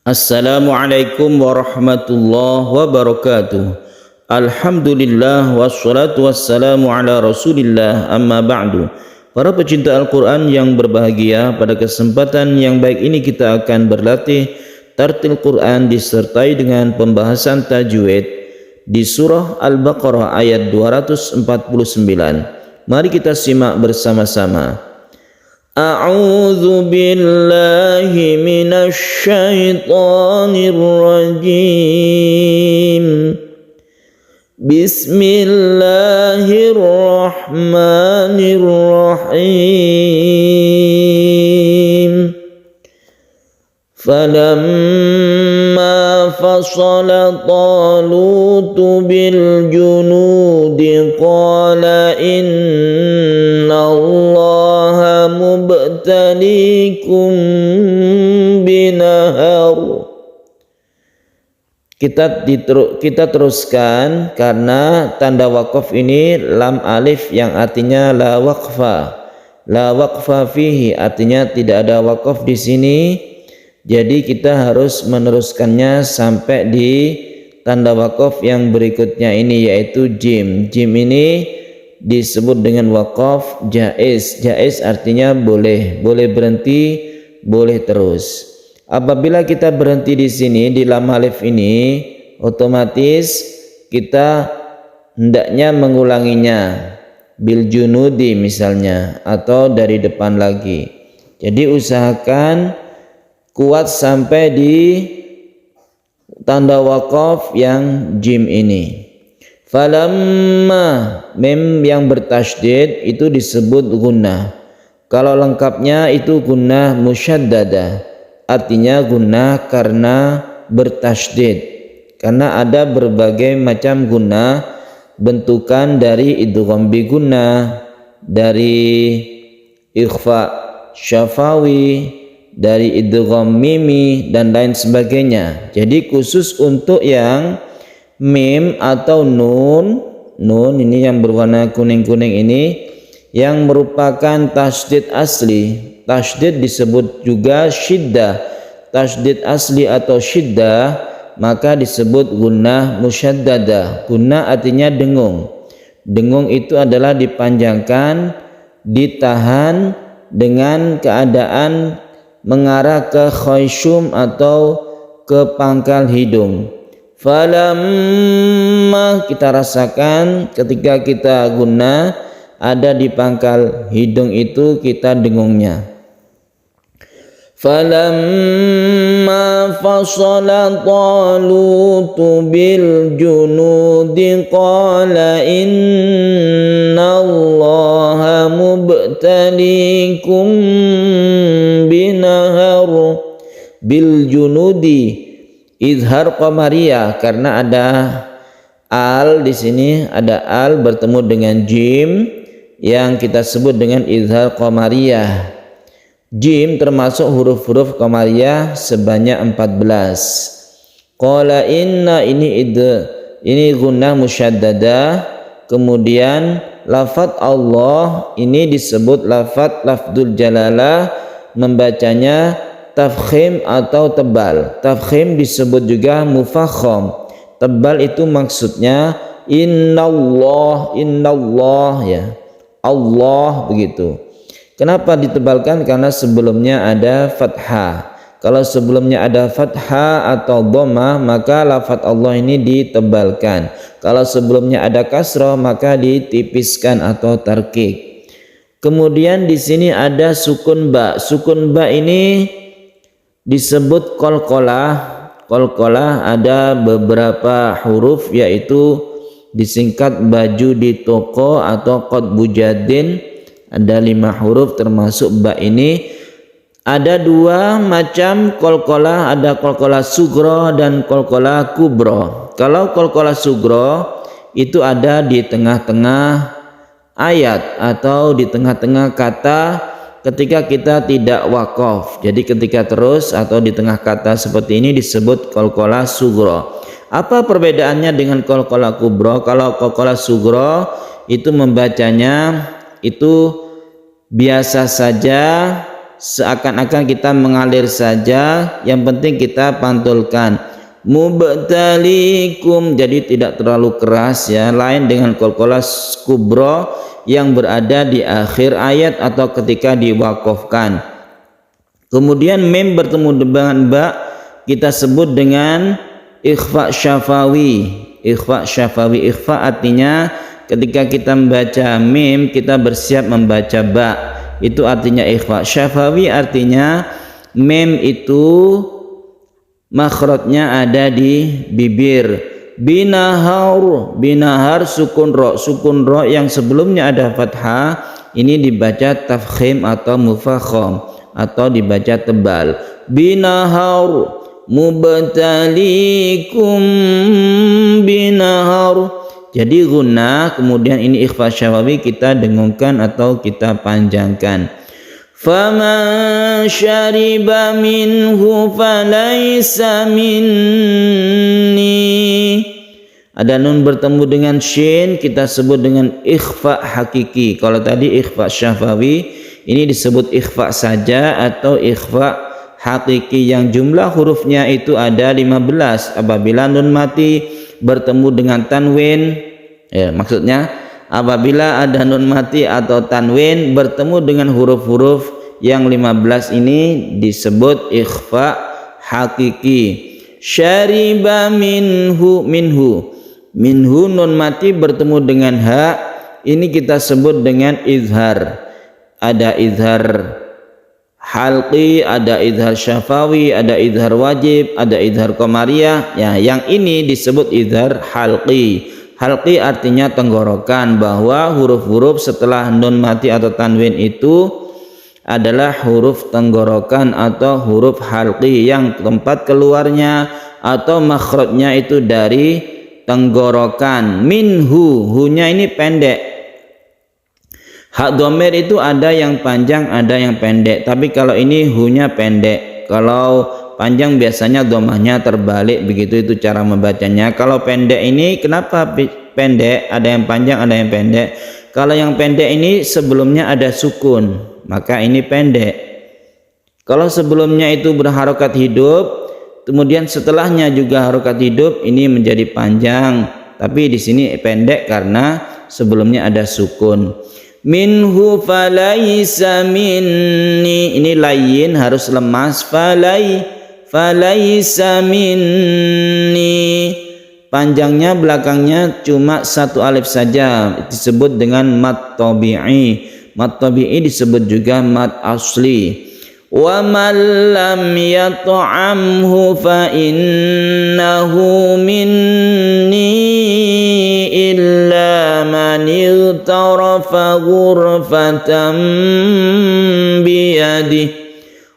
Assalamualaikum warahmatullahi wabarakatuh. Alhamdulillah wassalatu wassalamu ala rasulillah amma ba'du. Para pecinta Al-Quran yang berbahagia, pada kesempatan yang baik ini kita akan berlatih tartil Quran disertai dengan pembahasan tajwid di surah Al-Baqarah ayat 249. Mari kita simak bersama-sama. A'udzu billahi minasy syaithanir rajim. Bismillahirrahmanirrahim. Falamma fasala Talut bil junudi qala inna Allaha mubtaliikum binahar. Kita teruskan karena tanda waqaf ini lam alif yang artinya la waqfa fihi, artinya tidak ada waqaf di sini. Jadi kita harus meneruskannya sampai di tanda waqaf yang berikutnya ini, yaitu jim. Jim ini disebut dengan waqaf jaiz. Jaiz artinya boleh berhenti, boleh terus. Apabila kita berhenti di sini di lam alif ini, otomatis kita hendaknya mengulanginya bil junudi misalnya, atau dari depan lagi. Jadi usahakan kuat sampai di tanda waqaf yang jim ini. Falamma, mim yang bertasydid itu disebut gunnah. Kalau lengkapnya itu gunnah musyaddadah, artinya gunnah karena bertasydid. Karena ada berbagai macam gunnah, bentukan dari idgham bi gunnah, dari ikhfa syafawi, dari idgham mimi dan lain sebagainya. Jadi khusus untuk yang mim atau nun ini yang berwarna kuning-kuning ini yang merupakan tasydid asli. Tasydid disebut juga syiddah. Tasydid asli atau syiddah maka disebut gunnah musyaddadah. Gunnah artinya dengung. Dengung itu adalah dipanjangkan, ditahan dengan keadaan mengarah ke khayshum atau ke pangkal hidung. Falamma, kita rasakan ketika kita gunnah ada di pangkal hidung itu kita dengungnya. Falamma fasala Talut bil junudi qala inna Allaha mubtaliikum binahar. Bil junudi izhar qamariyah, karena ada al di sini, ada al bertemu dengan jim yang kita sebut dengan izhar qamariyah. Jim termasuk huruf-huruf qamariyah sebanyak 14. Qala inna ini gunnah musyaddadah. Kemudian lafadz Allah ini disebut lafdul jalalah, membacanya tafkhim atau tebal. Tafkhim disebut juga mufakham. Tebal itu maksudnya innallah ya, Allah begitu. Kenapa ditebalkan? Karena sebelumnya ada fathah. Kalau sebelumnya ada fathah atau dhammah maka lafadz Allah ini ditebalkan. Kalau sebelumnya ada kasrah maka ditipiskan atau tarkik. Kemudian di sini ada sukun ba. Sukun ba ini disebut qalqalah. Qalqalah ada beberapa huruf, yaitu disingkat baju di toko atau qatbu jadin. Ada 5 huruf termasuk ba ini. Ada 2 macam qalqalah, ada qalqalah sughra dan qalqalah kubra. Kalau qalqalah sughra itu ada di tengah-tengah ayat atau di tengah-tengah kata ketika kita tidak waqaf. Jadi ketika terus atau di tengah kata seperti ini disebut qalqalah sughra. Apa perbedaannya dengan qalqalah kubra? Kalau qalqalah sughra itu membacanya itu biasa saja seakan-akan kita mengalir saja, yang penting kita pantulkan. Mubtalikum, jadi tidak terlalu keras ya, lain dengan qalqalah kubra yang berada di akhir ayat atau ketika diwaqafkan. Kemudian mim bertemu dengan ba kita sebut dengan ikhfa syafawi. Ikhfa syafawi, ikhfa artinya ketika kita membaca mim kita bersiap membaca ba, itu artinya ikhfa. Syafawi artinya mim itu makhrajnya ada di bibir. Binahar sukun ro yang sebelumnya ada fathah ini dibaca tafkhim atau mufakham atau dibaca tebal. Binahar mubtalikum binahar, jadi gunnah, kemudian ini ikhfa syafawi kita dengungkan atau kita panjangkan. Faman syariba minhu falaysa minni, ada nun bertemu dengan shin kita sebut dengan ikhfa hakiki. Kalau tadi ikhfa syafawi, ini disebut ikhfa saja atau ikhfa hakiki yang jumlah hurufnya itu ada 15. Apabila nun mati bertemu dengan tanwin, ya, maksudnya apabila ada nun mati atau tanwin bertemu dengan huruf-huruf yang 15 ini disebut ikhfa hakiki. Syariba minhu nun mati bertemu dengan ha, ini kita sebut dengan izhar. Ada izhar halqi, ada izhar syafawi, ada izhar wajib, ada izhar qamariyah. Ya, yang ini disebut izhar halqi. Halqi artinya tenggorokan, bahwa huruf-huruf setelah nun mati atau tanwin itu adalah huruf tenggorokan atau huruf halqi yang tempat keluarnya atau makhrajnya itu dari tenggorokan. Minhu, hunya ini pendek. Hak dhamir itu ada yang panjang, ada yang pendek. Tapi kalau ini hunya pendek. Kalau panjang biasanya dhammahnya terbalik, begitu itu cara membacanya. Kalau pendek ini kenapa pendek? Ada yang panjang, ada yang pendek. Kalau yang pendek ini sebelumnya ada sukun, maka ini pendek. Kalau sebelumnya itu berharokat hidup, kemudian setelahnya juga harokat hidup, ini menjadi panjang. Tapi di sini pendek karena sebelumnya ada sukun. Minhu falaysa minni, ini layin harus lemas. Falaysa minni, panjangnya belakangnya cuma satu alif saja, disebut dengan mat tabi'i. Mat tabi'i disebut juga mat asli. Wa man lam yat'amhu fa innahu minni illa man igtarafa ghurfatan biyadih.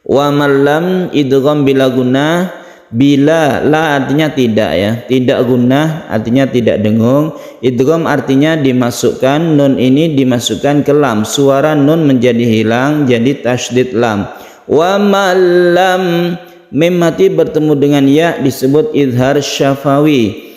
Wa man lam idgham bila gunnah, bila la artinya tidak ya, tidak gunnah artinya tidak dengung, idgham artinya dimasukkan, nun ini dimasukkan ke lam, suara nun menjadi hilang jadi tasydid lam. Wa malam, mim mati bertemu dengan ya disebut izhar syafawi.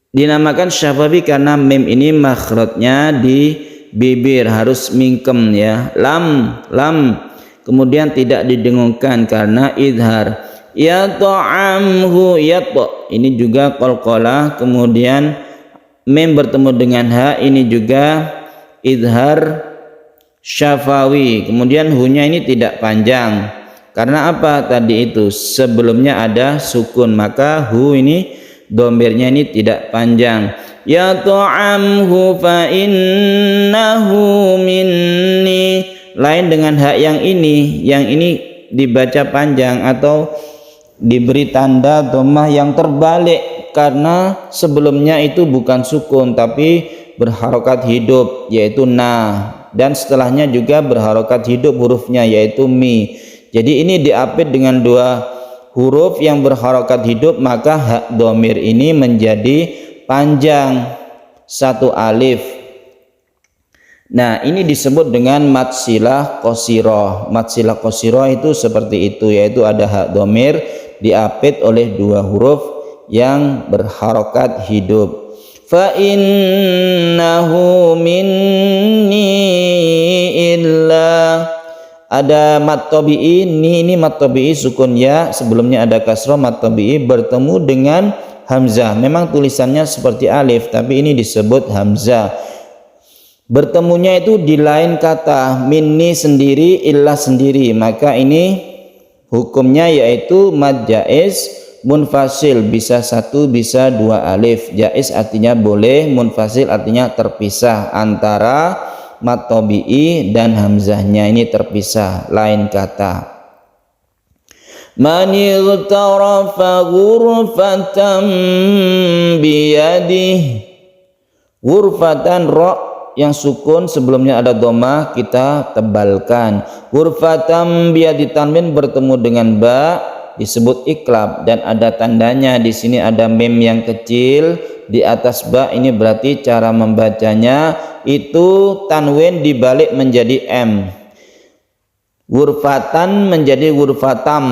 Dinamakan syafawi karena mim ini makhrajnya di bibir, harus mingkem ya. Lam kemudian tidak didengungkan karena izhar. Ya ta'amhu, ya ta, ini juga qalqalah. Kemudian mim bertemu dengan ha, ini juga izhar syafawi. Kemudian hunya ini tidak panjang karena apa? Tadi itu sebelumnya ada sukun, maka hu ini dhamirnya ini tidak panjang. Ya ta'amhu fa innahu minni, lain dengan hak yang ini dibaca panjang atau diberi tanda dhammah yang terbalik karena sebelumnya itu bukan sukun tapi berharokat hidup yaitu na, dan setelahnya juga berharokat hidup hurufnya yaitu mi. Jadi ini diapit dengan dua huruf yang berharokat hidup, maka hak dhamir ini menjadi panjang satu alif. Nah, ini disebut dengan mat silah qasirah. Mat silah qasirah itu seperti itu, yaitu ada hak dhamir diapit oleh dua huruf yang berharokat hidup. Fa innahu minni illa, ada mad tabi'i, ini mad tabi'i sukun ya, sebelumnya ada kasroh, mad tabi'i bertemu dengan hamzah. Memang tulisannya seperti alif, tapi ini disebut hamzah. Bertemunya itu di lain kata, minni sendiri, illah sendiri. Maka ini hukumnya yaitu mad jaiz munfasil, bisa satu bisa dua alif. Jaiz artinya boleh, munfasil artinya terpisah antara mad tabi'i dan hamzahnya, ini terpisah lain kata. Man ightarafa ghurfatan biyadih, ghurfatan ra yang sukun sebelumnya ada dhammah kita tebalkan. Ghurfatan biyadi tanwin bertemu dengan ba disebut iklab dan ada tandanya di sini, ada mim yang kecil di atas ba, ini berarti cara membacanya itu tanwin dibalik menjadi m. Ghurfatan menjadi ghurfatam,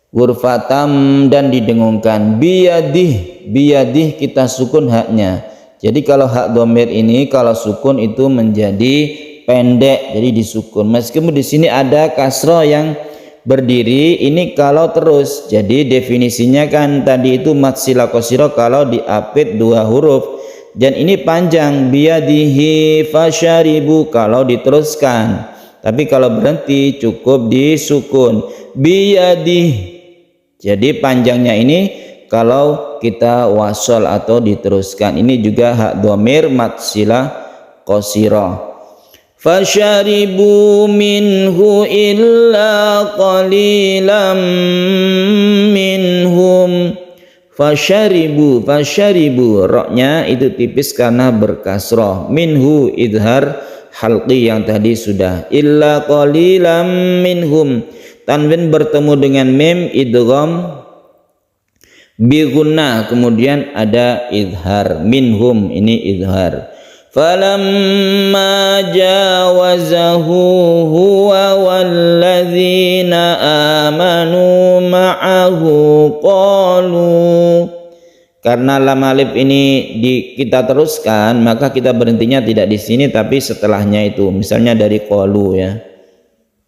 ghurfatam dan didengungkan. Biyadih kita sukun haknya. Jadi kalau hak dhamir ini kalau sukun itu menjadi pendek, jadi disukun. Meskipun di sini ada kasroh yang berdiri, ini kalau terus. Jadi definisinya kan tadi itu mad silah qasirah kalau diapit dua huruf, dan ini panjang, biyadihi fasyaribu kalau diteruskan. Tapi kalau berhenti cukup disukun, biyadih. Jadi panjangnya ini kalau kita wasol atau diteruskan, ini juga hak dhamir mad silah qasirah. Fasyaribu minhu illa qalilam minhum. Fasyaribu, roknya itu tipis karena berkasroh. Minhu idhar halqi yang tadi sudah. Illa qalilam minhum, tanwin bertemu dengan mim idgham bi gunnah, kemudian ada idhar. Minhum ini idhar. Falamma jawazahu huwa walladzina amanu ma'ahu qalu, karena lam alif ini kita teruskan maka kita berhentinya tidak di sini tapi setelahnya itu, misalnya dari qalu ya.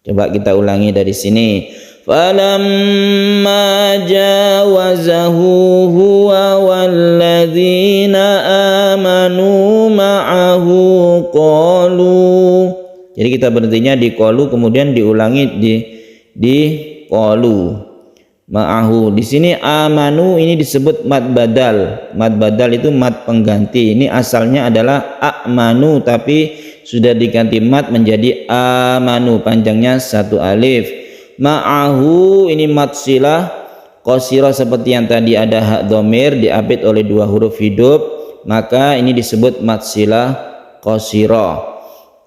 Coba kita ulangi dari sini. Falamma jawazahu huwa walladzina amanu ma'ahu qalu. Jadi kita berhentinya di qalu, kemudian diulangi di qalu ma'ahu. Di sini amanu ini disebut mad badal. Mad badal itu mad pengganti. Ini asalnya adalah a'manu tapi sudah diganti mad menjadi amanu, panjangnya satu alif. Ma'ahu ini mad silah qasirah seperti yang tadi, ada hak dhamir diapit oleh dua huruf hidup, maka ini disebut mad silah qasirah.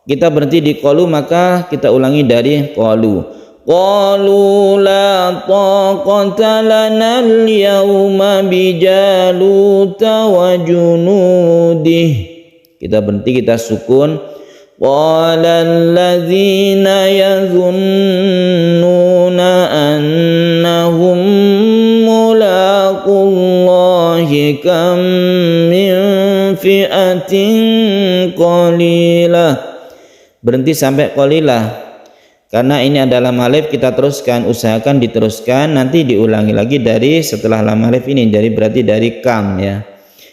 Kita berhenti di qalu, maka kita ulangi dari qalu. Qalu la taqata lana al-yawma bijaluta wa junudih. Kita berhenti, kita sukun. Qala alladzina yazunnuna annahum mulaqullahi kam min fi'atin qalilah. Berhenti sampai qalilah. Karena ini adalah lam alif, kita teruskan, usahakan diteruskan, nanti diulangi lagi dari setelah lam alif ini, jadi berarti dari kam ya.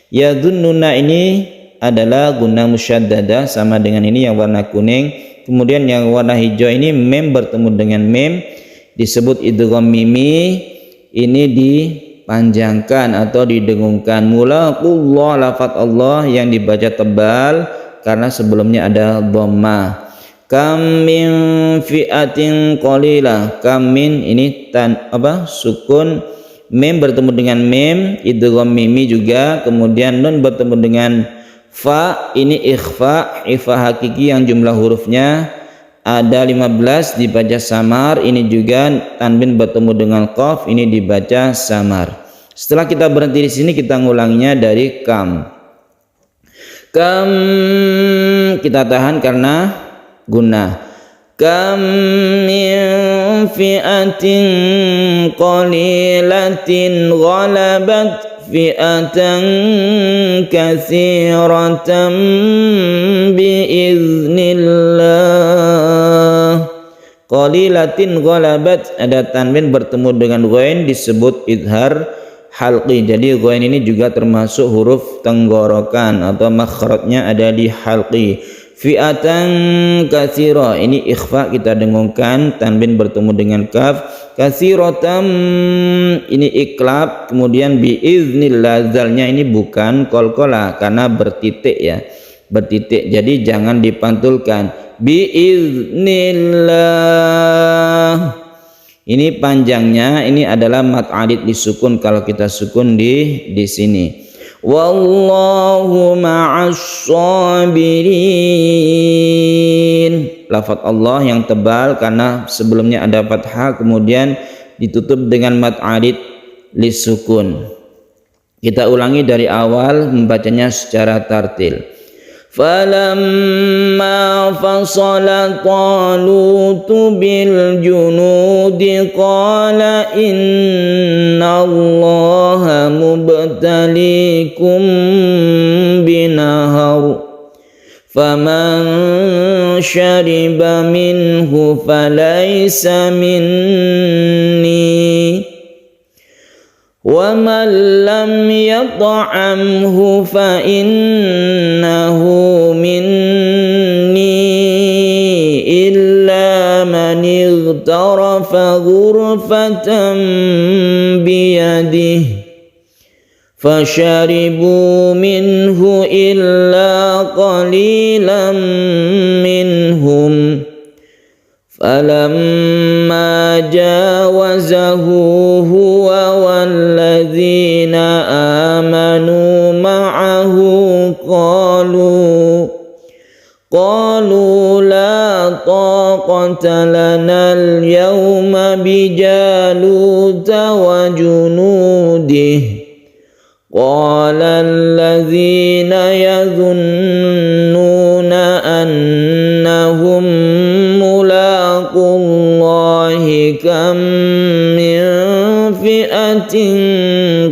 Yazunnuna ini adalah guna musyaddadah sama dengan ini yang warna kuning. Kemudian yang warna hijau ini mem bertemu dengan mem disebut idgham mimi, ini dipanjangkan atau didengungkan. Mulaqullah, lafaz Allah yang dibaca tebal karena sebelumnya ada dhammah. Kam min fi'atin qalilah, kam min ini sukun, mem bertemu dengan mem idgham mimi juga, kemudian nun bertemu dengan fa, ini ikhfa hakiki yang jumlah hurufnya ada 15 dibaca samar. Ini juga tanwin bertemu dengan qaf, ini dibaca samar. Setelah kita berhenti di sini kita ngulanginya dari kam. Kam kita tahan karena guna. Kam min fi'atin qalilatin ghalabat fi'atan katsiratan biiznillah. Qalilatin ghalabat, ada tanwin bertemu dengan ghain disebut izhar halqi. Jadi ghain ini juga termasuk huruf tenggorokan atau makhrajnya ada di halqi. Fi'atan katsira, ini ikhfa kita dengungkan, tanwin bertemu dengan kaf. Katsiratam, ini iklab, kemudian biiznillah, zalnya ini bukan qalqalah karena bertitik ya, bertitik, jadi jangan dipantulkan. Biiznillah, ini panjangnya, ini adalah mad alid disukun kalau kita sukun di sini. Wallahu ma'as sabirin, lafaz Allah yang tebal karena sebelumnya ada fathah kemudian ditutup dengan mad alid lisukun. Kita ulangi dari awal membacanya secara tartil. Falamma fasala Talutu bil junudi qala innallaha mubtalikum binahar faman syariba minhu falaysa minni wa man lam yat'amhu fa innahu minni illa man ightarafa ghurfatan biyadihi fasharibu minhu illa qalilan minhum falamma jawazahu huwa walladzina amanu ma'ahu qalu la taqata lana al-yawma bijaluta wa junudihi qala alladzina yadhunnuna annahum mulaqullahi kam min fi'atin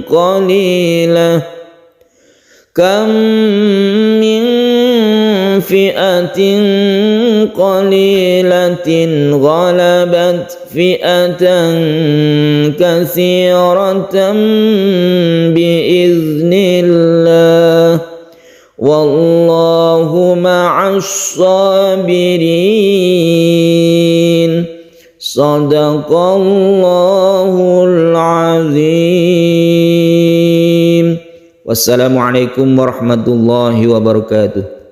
qalilah qalilatin ghalabat fi'atan katsiratan biiznillah wallahu ma'as sabirin. Sadaqallahul azim. Wassalamualaikum warahmatullahi wabarakatuh.